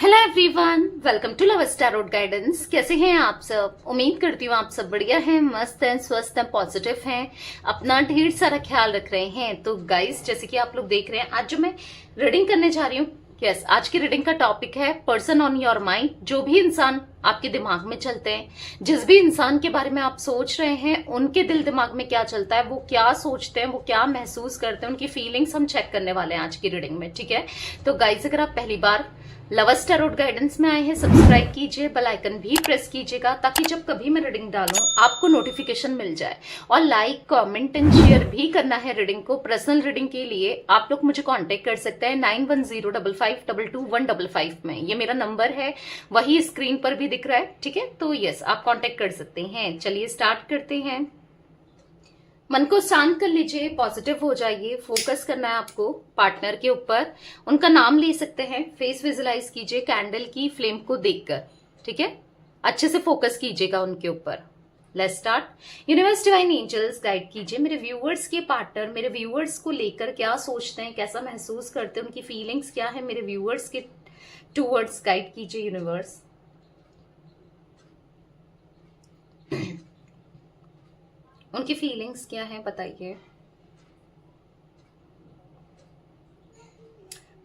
Hello everyone, welcome to love स्टारोट guidance. कैसे हैं आप सब? उम्मीद करती हूँ आप सब बढ़िया हैं, मस्त हैं, स्वस्थ हैं, पॉजिटिव हैं, अपना ढेर सारा ख्याल रख रहे हैं। तो गाइस, जैसे कि आप लोग देख रहे हैं, आज जो मैं रीडिंग करने जा रही हूँ, यस, आज की रीडिंग का टॉपिक है पर्सन ऑन योर माइंड। जो भी इंसान आपके दिमाग में चलते हैं, जिस भी इंसान के बारे में आप सोच रहे हैं, उनके दिल दिमाग में क्या चलता है, वो क्या सोचते हैं, वो क्या महसूस करते हैं, उनकी फीलिंग्स हम चेक करने वाले हैं आज की रीडिंग में। ठीक है, तो गाइस, अगर आप पहली बार लव स्टारोट गाइडेंस में आए हैं, सब्सक्राइब कीजिए, बेल आइकन भी प्रेस कीजिएगा ताकि जब कभी मैं रीडिंग डालूं आपको नोटिफिकेशन मिल जाए। और लाइक, कमेंट एंड शेयर भी करना है रीडिंग को। पर्सनल रीडिंग के लिए आप लोग मुझे कांटेक्ट कर सकते हैं 9105522155 में। ये मेरा नंबर है, वही स्क्रीन पर भी दिख रहा है। ठीक है, तो यस, आप कांटेक्ट कर सकते हैं। चलिए स्टार्ट करते हैं। मन को शांत कर लीजिए, पॉजिटिव हो जाइए। फोकस करना है आपको पार्टनर के ऊपर। उनका नाम ले सकते हैं, फेस विजुलाइज कीजिए कैंडल की फ्लेम को देखकर। ठीक है, अच्छे से फोकस कीजिएगा उनके ऊपर। Let's start. Universe, divine angels, guide कीजिए मेरे व्यूअर्स के पार्टनर, मेरे व्यूअर्स को लेकर क्या सोचते हैं, कैसा महसूस करते हैं, उनकी फीलिंग्स क्या है मेरे व्यूअर्स के टूवर्ड्स। गाइड कीजिए यूनिवर्स। उनकी फीलिंग्स क्या है बताइए।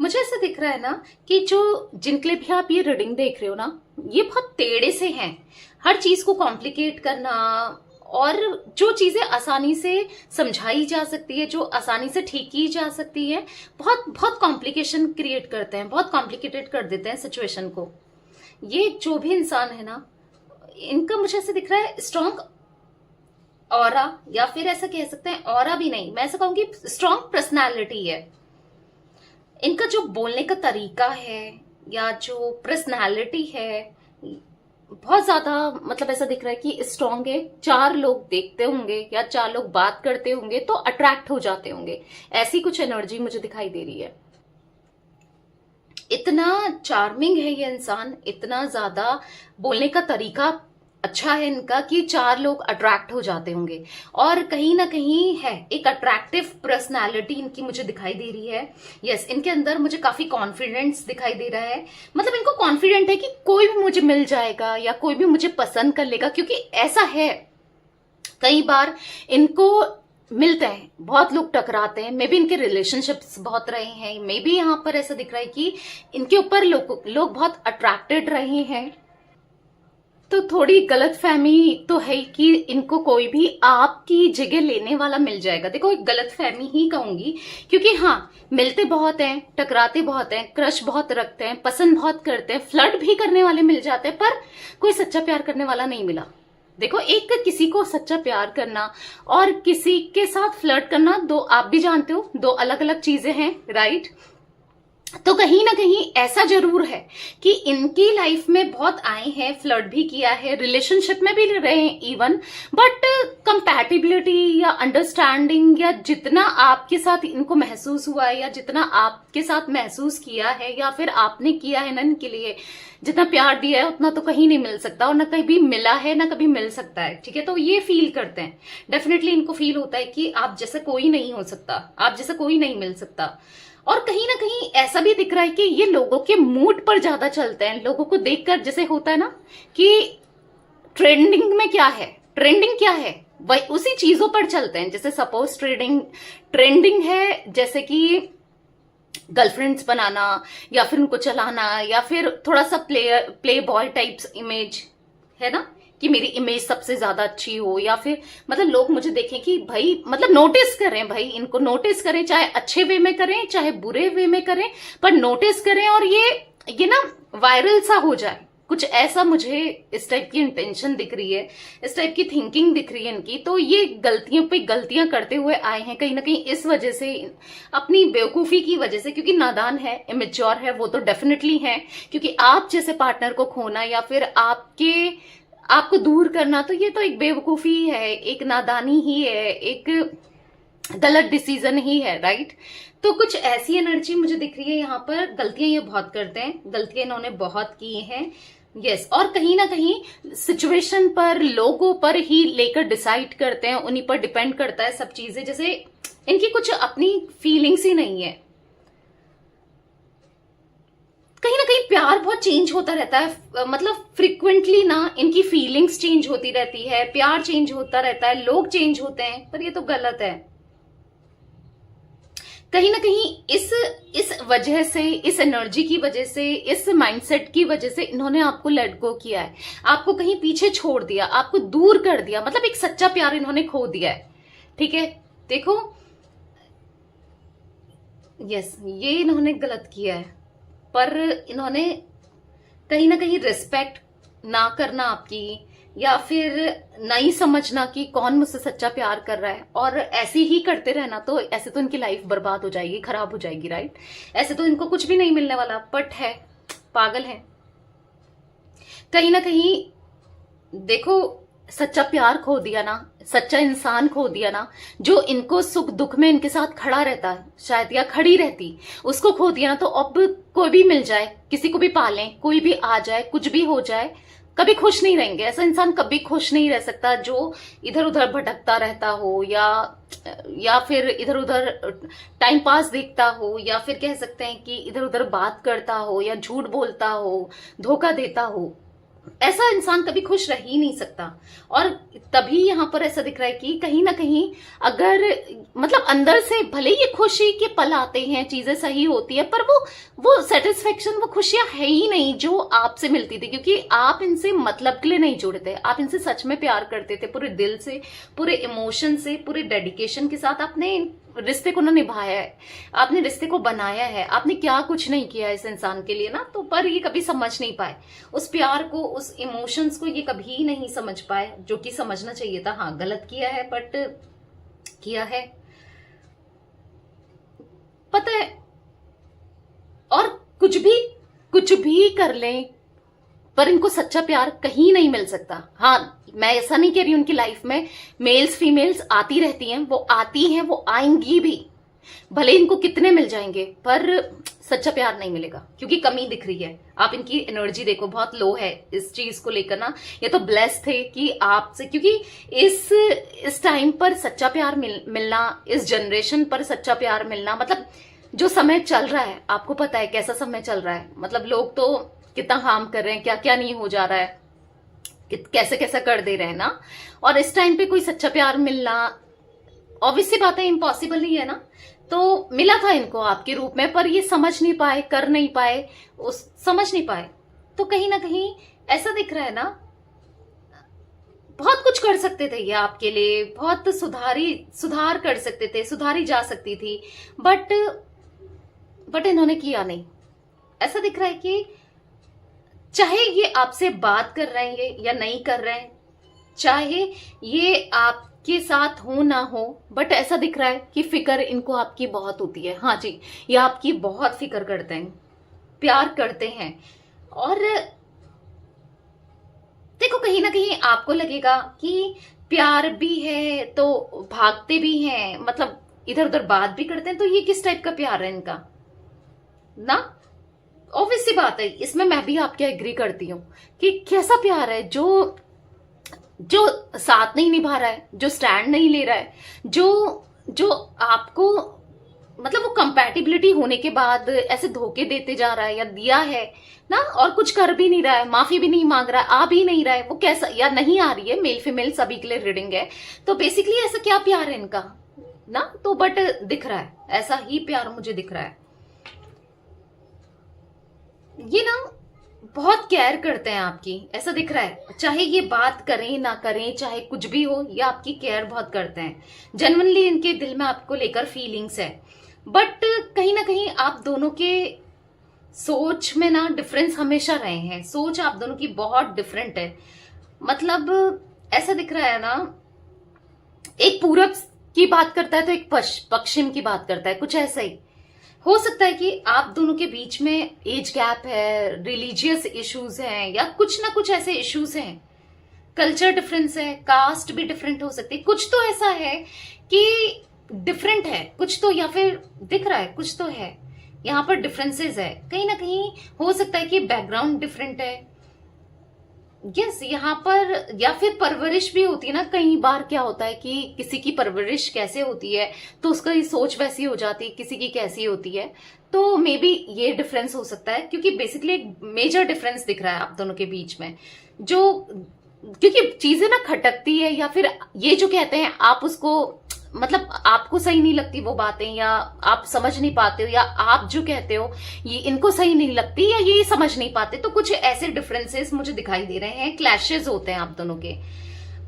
मुझे ऐसा दिख रहा है ना कि जो जिनके लिए भी आप ये रीडिंग देख रहे हो ना, ये बहुत टेढ़े से हैं। हर चीज को कॉम्प्लिकेट करना, और जो चीजें आसानी से समझाई जा सकती है, जो आसानी से ठीक की जा सकती है, बहुत बहुत कॉम्प्लिकेशन क्रिएट करते हैं, बहुत कॉम्प्लिकेटेड कर देते हैं सिचुएशन को। ये जो भी इंसान है ना, इनका मुझे ऐसा दिख रहा है स्ट्रॉन्ग ऑरा, या फिर ऐसा कह सकते हैं ऑरा भी नहीं, मैं ऐसा कहूंगी स्ट्रॉन्ग पर्सनालिटी है। इनका जो बोलने का तरीका है या जो पर्सनालिटी है, बहुत ज्यादा मतलब ऐसा दिख रहा है कि स्ट्रॉन्ग है। चार लोग देखते होंगे या चार लोग बात करते होंगे तो अट्रैक्ट हो जाते होंगे, ऐसी कुछ एनर्जी मुझे दिखाई दे रही है। इतना चार्मिंग है ये इंसान, इतना ज्यादा बोलने का तरीका अच्छा है इनका कि चार लोग अट्रैक्ट हो जाते होंगे। और कहीं ना कहीं है एक अट्रैक्टिव पर्सनालिटी इनकी मुझे दिखाई दे रही है। यस, इनके अंदर मुझे काफी कॉन्फिडेंस दिखाई दे रहा है। मतलब इनको कॉन्फिडेंट है कि कोई भी मुझे मिल जाएगा या कोई भी मुझे पसंद कर लेगा, क्योंकि ऐसा है कई बार इनको मिलते हैं, बहुत लोग टकराते हैं। मे बी इनके रिलेशनशिप्स बहुत रहे हैं, मे बी यहाँ पर ऐसा दिख रहा है कि इनके ऊपर लोग बहुत अट्रैक्टेड रहे हैं। तो थोड़ी गलतफहमी तो है कि इनको कोई भी आपकी जगह लेने वाला मिल जाएगा। देखो, एक गलतफहमी ही कहूंगी, क्योंकि हाँ, मिलते बहुत हैं, टकराते बहुत हैं, क्रश बहुत रखते हैं, पसंद बहुत करते हैं, फ्लर्ट भी करने वाले मिल जाते हैं, पर कोई सच्चा प्यार करने वाला नहीं मिला। देखो, एक किसी को सच्चा प्यार करना और किसी के साथ फ्लर्ट करना, दो, आप भी जानते हो, दो अलग अलग चीजें हैं, राइट? तो कहीं ना कहीं ऐसा जरूर है कि इनकी लाइफ में बहुत आए हैं, फ्लर्ट भी किया है, रिलेशनशिप में भी रहे हैं इवन, बट कंपैटिबिलिटी या अंडरस्टैंडिंग या जितना आपके साथ इनको महसूस हुआ है या जितना आपके साथ महसूस किया है या फिर आपने किया है ना इनके लिए, जितना प्यार दिया है उतना तो कहीं नहीं मिल सकता, और ना कभी मिला है ना कभी मिल सकता है। ठीक है, तो ये फील करते हैं, डेफिनेटली इनको फील होता है कि आप जैसा कोई नहीं हो सकता, आप जैसा कोई नहीं मिल सकता। और कहीं ना कहीं ऐसा भी दिख रहा है कि ये लोगों के मूड पर ज्यादा चलते हैं। लोगों को देखकर जैसे होता है ना कि ट्रेंडिंग में क्या है, ट्रेंडिंग क्या है, वही उसी चीजों पर चलते हैं। जैसे सपोज ट्रेंडिंग है, जैसे कि गर्लफ्रेंड्स बनाना या फिर उनको चलाना, या फिर थोड़ा सा प्ले बॉय टाइप्स इमेज है ना, कि मेरी इमेज सबसे ज्यादा अच्छी हो, या फिर मतलब लोग मुझे देखें कि भाई, मतलब नोटिस करें, भाई इनको नोटिस करें, चाहे अच्छे वे में करें चाहे बुरे वे में करें, पर नोटिस करें और ये ना वायरल सा हो जाए, कुछ ऐसा मुझे इस टाइप की इंटेंशन दिख रही है, इस टाइप की थिंकिंग दिख रही है इनकी। तो ये गलतियों पे गलतियां करते हुए आए हैं कहीं ना कहीं इस वजह से, अपनी बेवकूफी की वजह से, क्योंकि नादान है, इमेच्योर है, वो तो डेफिनेटली है। क्योंकि आप जैसे पार्टनर को खोना या फिर आपको दूर करना, तो ये तो एक बेवकूफी है, एक नादानी ही है, एक गलत डिसीजन ही है, राइट? तो कुछ ऐसी एनर्जी मुझे दिख रही है यहाँ पर। गलतियां ये बहुत करते हैं, गलतियां इन्होंने बहुत की हैं, यस। और कहीं ना कहीं सिचुएशन पर, लोगों पर ही लेकर डिसाइड करते हैं, उन्हीं पर डिपेंड करता है सब चीजें। जैसे इनकी कुछ अपनी फीलिंग्स ही नहीं है, कहीं ना कहीं प्यार बहुत चेंज होता रहता है, मतलब फ्रिक्वेंटली ना इनकी फीलिंग्स चेंज होती रहती है, प्यार चेंज होता रहता है, लोग चेंज होते हैं, पर ये तो गलत है। कहीं ना कहीं इस वजह से, इस एनर्जी की वजह से, इस माइंडसेट की वजह से इन्होंने आपको लेट गो किया है, आपको कहीं पीछे छोड़ दिया, आपको दूर कर दिया, मतलब एक सच्चा प्यार इन्होंने खो दिया है। ठीक है, देखो यस, ये इन्होंने गलत किया है, पर इन्होंने कहीं ना कहीं रिस्पेक्ट ना करना आपकी, या फिर नहीं समझना कि कौन मुझसे सच्चा प्यार कर रहा है, और ऐसे ही करते रहना, तो ऐसे तो इनकी लाइफ बर्बाद हो जाएगी, खराब हो जाएगी, राइट। ऐसे तो इनको कुछ भी नहीं मिलने वाला, बट है, पागल है कहीं ना कहीं। देखो, सच्चा प्यार खो दिया ना, सच्चा इंसान खो दिया ना, जो इनको सुख दुख में इनके साथ खड़ा रहता है शायद, या खड़ी रहती, उसको खो दिया ना, तो अब कोई भी मिल जाए, किसी को भी पालें, कोई भी आ जाए, कुछ भी हो जाए, कभी खुश नहीं रहेंगे। ऐसा इंसान कभी खुश नहीं रह सकता जो इधर उधर भटकता रहता हो, या फिर इधर उधर टाइम पास देखता हो, या फिर कह सकते हैं कि इधर उधर बात करता हो, या झूठ बोलता हो, धोखा देता हो। ऐसा इंसान कभी खुश रह ही नहीं सकता। और तभी यहां पर ऐसा दिख रहा है कि कहीं ना कहीं अगर, मतलब अंदर से भले ही खुशी के पल आते हैं, चीजें सही होती है, पर वो सेटिस्फेक्शन, वो खुशियां है ही नहीं जो आपसे मिलती थी, क्योंकि आप इनसे मतलब के लिए नहीं जुड़े थे, आप इनसे सच में प्यार करते थे, पूरे दिल से, पूरे इमोशन से, पूरे डेडिकेशन के साथ आपने रिश्ते को ना निभाया है, आपने रिश्ते को बनाया है, आपने क्या कुछ नहीं किया इस इंसान के लिए ना, तो पर ये कभी समझ नहीं पाए उस प्यार को, उस इमोशंस को, ये कभी नहीं समझ पाए, जो कि समझना चाहिए था। हाँ, गलत किया है, बट किया है, पता है। और कुछ भी कर लें, पर इनको सच्चा प्यार कहीं नहीं मिल सकता। हाँ, मैं ऐसा नहीं कह रही हूं, उनकी लाइफ में मेल्स फीमेल्स आती रहती हैं, वो आती हैं, वो आएंगी भी, भले इनको कितने मिल जाएंगे, पर सच्चा प्यार नहीं मिलेगा, क्योंकि कमी दिख रही है। आप इनकी एनर्जी देखो, बहुत लो है इस चीज को लेकर ना। ये तो ब्लेस्ड थे कि आपसे, क्योंकि इस टाइम पर सच्चा प्यार मिलना, इस जनरेशन पर सच्चा प्यार मिलना, मतलब जो समय चल रहा है, आपको पता है कैसा समय चल रहा है, मतलब लोग तो कितना हार्म कर रहे हैं, क्या क्या नहीं हो जा रहा है, कैसे कैसे कर दे रहे हैं ना। और इस टाइम पे कोई सच्चा प्यार मिलना ऑब्वियस सी बात है, इम्पॉसिबल ही है ना। तो मिला था इनको आपके रूप में, पर ये समझ नहीं पाए, कर नहीं पाए, समझ नहीं पाए। तो कहीं ना कहीं ऐसा दिख रहा है ना, बहुत कुछ कर सकते थे ये आपके लिए, बहुत सुधार कर सकते थे, सुधारी जा सकती थी, बट इन्होंने किया नहीं। ऐसा दिख रहा है कि चाहे ये आपसे बात कर रहे हैं या नहीं कर रहे हैं, चाहे ये आपके साथ हो ना हो, बट ऐसा दिख रहा है कि फिक्र इनको आपकी बहुत होती है। हाँ जी, ये आपकी बहुत फिक्र करते हैं, प्यार करते हैं। और देखो, कहीं ना कहीं आपको लगेगा कि प्यार भी है तो भागते भी हैं, मतलब इधर उधर बात भी करते हैं, तो ये किस टाइप का प्यार है इनका ना। ऑब्वियस सी बात है, इसमें मैं भी आपके एग्री करती हूँ कि कैसा प्यार है जो साथ नहीं निभा रहा है, जो स्टैंड नहीं ले रहा है, जो आपको, मतलब वो कंपैटिबिलिटी होने के बाद ऐसे धोखे देते जा रहा है, या दिया है ना, और कुछ कर भी नहीं रहा है, माफी भी नहीं मांग रहा है, आ भी नहीं रहा है, वो कैसा, या नहीं आ रही है, मेल फीमेल सभी के लिए रीडिंग है। तो बेसिकली ऐसा क्या प्यार है इनका ना। तो बट दिख रहा है, ऐसा ही प्यार मुझे दिख रहा है। ये ना बहुत केयर करते हैं आपकी, ऐसा दिख रहा है, चाहे ये बात करें ना करें, चाहे कुछ भी हो, ये आपकी केयर बहुत करते हैं। जेन्युइनली इनके दिल में आपको लेकर फीलिंग्स है, बट कहीं ना कहीं आप दोनों के सोच में ना डिफरेंस हमेशा रहे हैं। सोच आप दोनों की बहुत डिफरेंट है, मतलब ऐसा दिख रहा है ना, एक पूरब की बात करता है तो एक पश्चिम की बात करता है, कुछ ऐसा ही हो सकता है कि आप दोनों के बीच में एज गैप है, रिलीजियस इश्यूज हैं, या कुछ ना कुछ ऐसे इश्यूज हैं, कल्चर डिफरेंस है, कास्ट भी डिफरेंट हो सकती है, कुछ तो ऐसा है कि डिफरेंट है कुछ तो, या फिर दिख रहा है कुछ तो है यहाँ पर, डिफरेंसेस है। कहीं ना कहीं हो सकता है कि बैकग्राउंड डिफरेंट है, यस, यहाँ पर या फिर परवरिश भी होती है ना। कई बार क्या होता है कि किसी की परवरिश कैसे होती है तो उसका ये सोच वैसी हो जाती है, किसी की कैसी होती है। तो मे बी ये डिफरेंस हो सकता है, क्योंकि बेसिकली एक मेजर डिफरेंस दिख रहा है आप दोनों के बीच में। जो क्योंकि चीजें ना खटकती है, या फिर ये जो कहते हैं आप उसको, मतलब आपको सही नहीं लगती वो बातें, या आप समझ नहीं पाते हो, या आप जो कहते हो ये इनको सही नहीं लगती, या ये समझ नहीं पाते। तो कुछ ऐसे डिफरेंसेस मुझे दिखाई दे रहे हैं, क्लैशेस होते हैं आप दोनों के।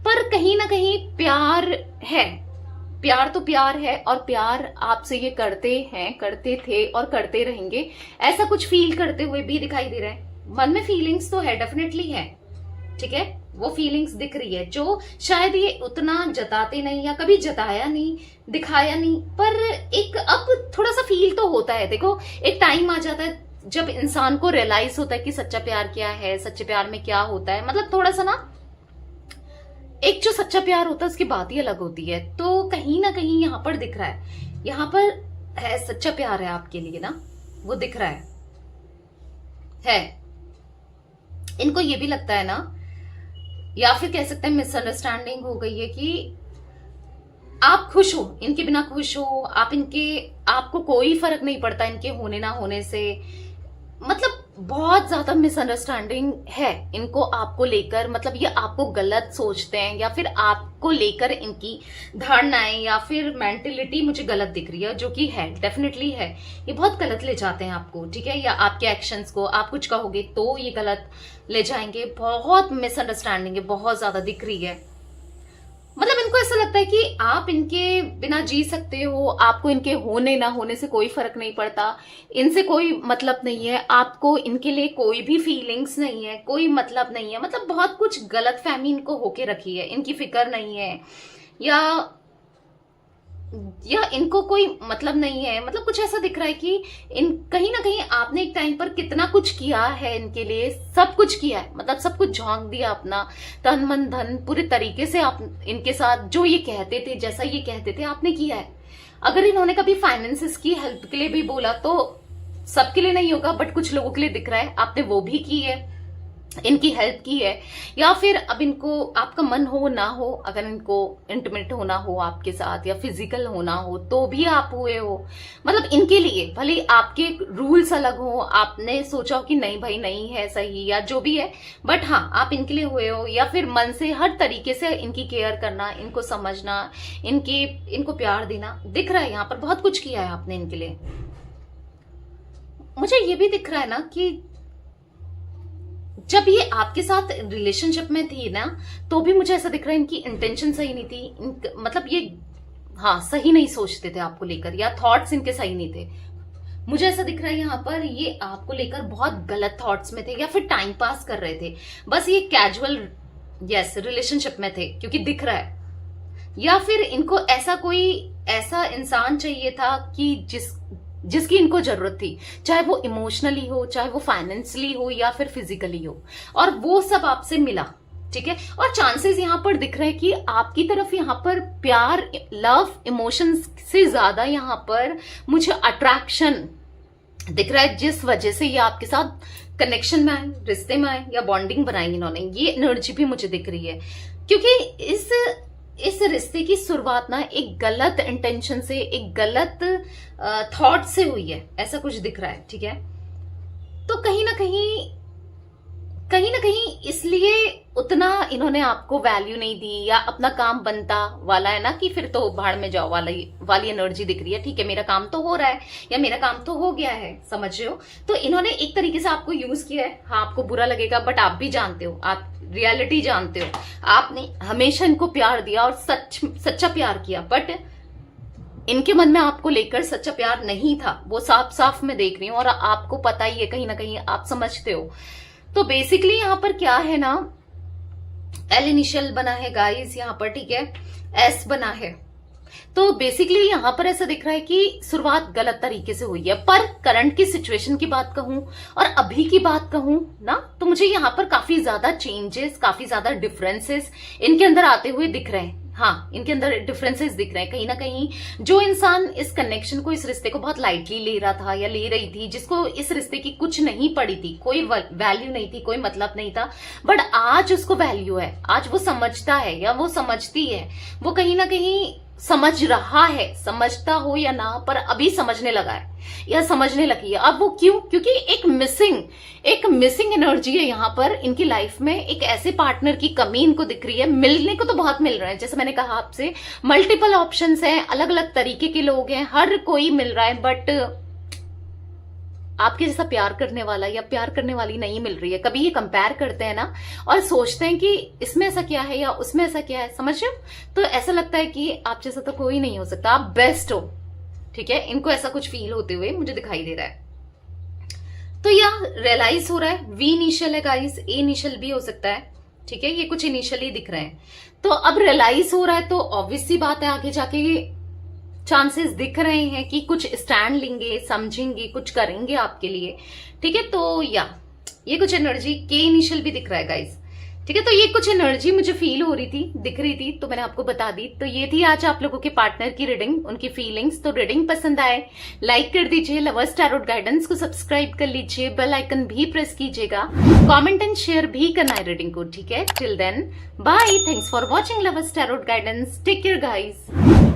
पर कहीं ना कहीं प्यार है, प्यार तो प्यार है, और प्यार आपसे ये करते हैं, करते थे और करते रहेंगे, ऐसा कुछ फील करते हुए भी दिखाई दे रहा है। मन में फीलिंग्स तो है, डेफिनेटली है, ठीक है, वो फीलिंग्स दिख रही है, जो शायद ये उतना जताते नहीं, या कभी जताया नहीं, दिखाया नहीं, पर एक अब थोड़ा सा फील तो होता है। देखो, एक टाइम आ जाता है जब इंसान को रियलाइज होता है कि सच्चा प्यार क्या है, सच्चे प्यार में क्या होता है। मतलब थोड़ा सा ना, एक जो सच्चा प्यार होता है उसकी बात ही अलग होती है। तो कहीं ना कहीं यहाँ पर दिख रहा है, यहाँ पर है सच्चा प्यार है आपके लिए ना, वो दिख रहा है। इनको ये भी लगता है ना, या फिर कह सकते हैं मिसअंडरस्टैंडिंग हो गई है कि आप खुश हो, इनके बिना खुश हो आप, आपको कोई फर्क नहीं पड़ता इनके होने ना होने से। मतलब बहुत ज्यादा मिसअंडरस्टैंडिंग है इनको आपको लेकर। मतलब ये आपको गलत सोचते हैं, या फिर आपको लेकर इनकी धारणाएं या फिर मेंटेलिटी मुझे गलत दिख रही है, जो कि है, डेफिनेटली है। ये बहुत गलत ले जाते हैं आपको, ठीक है, या आपके एक्शंस को। आप कुछ कहोगे तो ये गलत ले जाएंगे। बहुत मिसअंडरस्टैंडिंग है, बहुत ज्यादा दिख रही है। मतलब इनको ऐसा लगता है कि आप इनके बिना जी सकते हो, आपको इनके होने ना होने से कोई फर्क नहीं पड़ता, इनसे कोई मतलब नहीं है, आपको इनके लिए कोई भी फीलिंग्स नहीं है, कोई मतलब नहीं है। मतलब बहुत कुछ गलत फहमी इनको होके रखी है, इनकी फिक्र नहीं है, या इनको कोई मतलब नहीं है। मतलब कुछ ऐसा दिख रहा है कि इन कहीं ना कहीं आपने एक टाइम पर कितना कुछ किया है इनके लिए, सब कुछ किया है, मतलब सब कुछ झोंक दिया अपना, तन मन धन पूरे तरीके से आप इनके साथ जो ये कहते थे, जैसा ये कहते थे, आपने किया है। अगर इन्होंने कभी फाइनेंसेस की हेल्प के लिए भी बोला, तो सबके लिए नहीं होगा बट कुछ लोगों के लिए दिख रहा है आपने वो भी की है, इनकी हेल्प की है। या फिर अब इनको आपका मन हो ना हो, अगर इनको इंटीमेट होना हो आपके साथ या फिजिकल होना हो तो भी आप हुए हो। मतलब इनके लिए भले आपके रूल्स अलग हो, आपने सोचा हो कि नहीं भाई नहीं है सही या जो भी है, बट हाँ आप इनके लिए हुए हो। या फिर मन से हर तरीके से इनकी केयर करना, इनको समझना, इनको प्यार देना दिख रहा है। यहाँ पर बहुत कुछ किया है आपने इनके लिए। मुझे ये भी दिख रहा है ना कि जब ये आपके साथ रिलेशनशिप में थी ना, तो भी मुझे ऐसा दिख रहा है इनकी इंटेंशन सही नहीं थी। मतलब ये हाँ सही नहीं सोचते थे आपको लेकर, या थॉट्स इनके सही नहीं थे। मुझे ऐसा दिख रहा है यहाँ पर ये आपको लेकर बहुत गलत थॉट्स में थे, या फिर टाइम पास कर रहे थे, बस ये कैजुअल रिलेशनशिप में थे क्योंकि दिख रहा है। या फिर इनको ऐसा इंसान चाहिए था कि जिसकी इनको जरूरत थी, चाहे वो इमोशनली हो, चाहे वो फाइनेंशियली हो, या फिर फिजिकली हो, और वो सब आपसे मिला, ठीक है। और चांसेस यहाँ पर दिख रहे हैं कि आपकी तरफ यहाँ पर प्यार, लव, इमोशंस से ज्यादा यहाँ पर मुझे अट्रैक्शन दिख रहा है, जिस वजह से ये आपके साथ कनेक्शन में आए, रिश्ते में आए, या बॉन्डिंग बनाई इन्होंने। ये एनर्जी भी मुझे दिख रही है, क्योंकि इस रिश्ते की शुरुआत ना एक गलत इंटेंशन से, एक गलत थॉट से हुई है, ऐसा कुछ दिख रहा है, ठीक है। तो कहीं ना कहीं इसलिए उतना इन्होंने आपको वैल्यू नहीं दी, या अपना काम बनता वाला है ना कि फिर तो भाड़ में जाओ वाली एनर्जी दिख रही है। ठीक है, मेरा काम तो हो रहा है, या मेरा काम तो हो गया है, समझ रहे हो। तो इन्होंने एक तरीके से आपको यूज किया है। हाँ आपको बुरा लगेगा, बट आप भी जानते हो, आप रियलिटी जानते हो। आपने हमेशा इनको प्यार दिया और सच्चा प्यार किया, बट इनके मन में आपको लेकर सच्चा प्यार नहीं था, वो साफ साफ मैं देख रही हूं, और आपको पता ही है, कहीं ना कहीं आप समझते हो। तो बेसिकली यहाँ पर क्या है ना, एल इनिशियल बना है गाइस यहाँ पर, ठीक है, एस बना है। तो बेसिकली यहाँ पर ऐसा दिख रहा है कि शुरुआत गलत तरीके से हुई है। पर करंट की सिचुएशन की बात कहूं और अभी की बात कहूं ना, तो मुझे यहाँ पर काफी ज्यादा चेंजेस, काफी ज्यादा डिफरेंसेस इनके अंदर आते हुए दिख रहे हैं। हाँ, इनके अंदर डिफरेंसेस दिख रहे हैं कहीं ना कहीं। जो इंसान इस कनेक्शन को, इस रिश्ते को बहुत लाइटली ले रहा था या ले रही थी, जिसको इस रिश्ते की कुछ नहीं पड़ी थी, कोई वैल्यू नहीं थी, कोई मतलब नहीं था, बट आज उसको वैल्यू है, आज वो समझता है या वो समझती है, वो कहीं ना कहीं समझ रहा है, समझता हो या ना, पर अभी समझने लगा है या समझने लगी है। अब वो क्यों? क्योंकि एक मिसिंग एनर्जी है यहाँ पर इनकी लाइफ में। एक ऐसे पार्टनर की कमी इनको दिख रही है। मिलने को तो बहुत मिल रहे हैं, जैसे मैंने कहा आपसे, मल्टीपल ऑप्शंस हैं, अलग अलग तरीके के लोग हैं, हर कोई मिल रहा है, बट आपके जैसा प्यार करने वाला या प्यार करने वाली नहीं मिल रही है। कभी ये कंपेयर करते हैं ना और सोचते हैं कि इसमें ऐसा क्या है या उसमें ऐसा क्या है, समझ रहे हो? तो ऐसा लगता है कि आप जैसा तो कोई नहीं हो सकता, आप बेस्ट हो, ठीक है? इनको ऐसा कुछ फील होते हुए मुझे दिखाई दे रहा है। तो यह रियलाइज हो रहा है, वी इनिशियल है गाइस, ए इनिशियल भी हो सकता है, ठीक है? ये कुछ इनिशियली दिख रहे हैं। तो अब रियलाइज हो रहा है तो ऑब्वियस सी बात है, आगे जाके चांसेस दिख रहे हैं कि कुछ स्टैंड लेंगे, समझेंगे, कुछ करेंगे आपके लिए, ठीक है? तो या ये कुछ एनर्जी के इनिशियल भी दिख रहा है गाइस, ठीक है? तो ये कुछ एनर्जी मुझे फील हो रही थी, दिख रही थी, तो मैंने आपको बता दी। तो ये थी आज आप लोगों के पार्टनर की रीडिंग, उनकी फीलिंग्स। तो रीडिंग पसंद आए लाइक कर दीजिए, लवर्स टैरोट गाइडेंस को सब्सक्राइब कर लीजिए, बेल आइकन भी प्रेस कीजिएगा, कमेंट एंड शेयर भी करना है रीडिंग को, ठीक है? Till then bye, thanks for watching lovers tarot guidance, take care guys.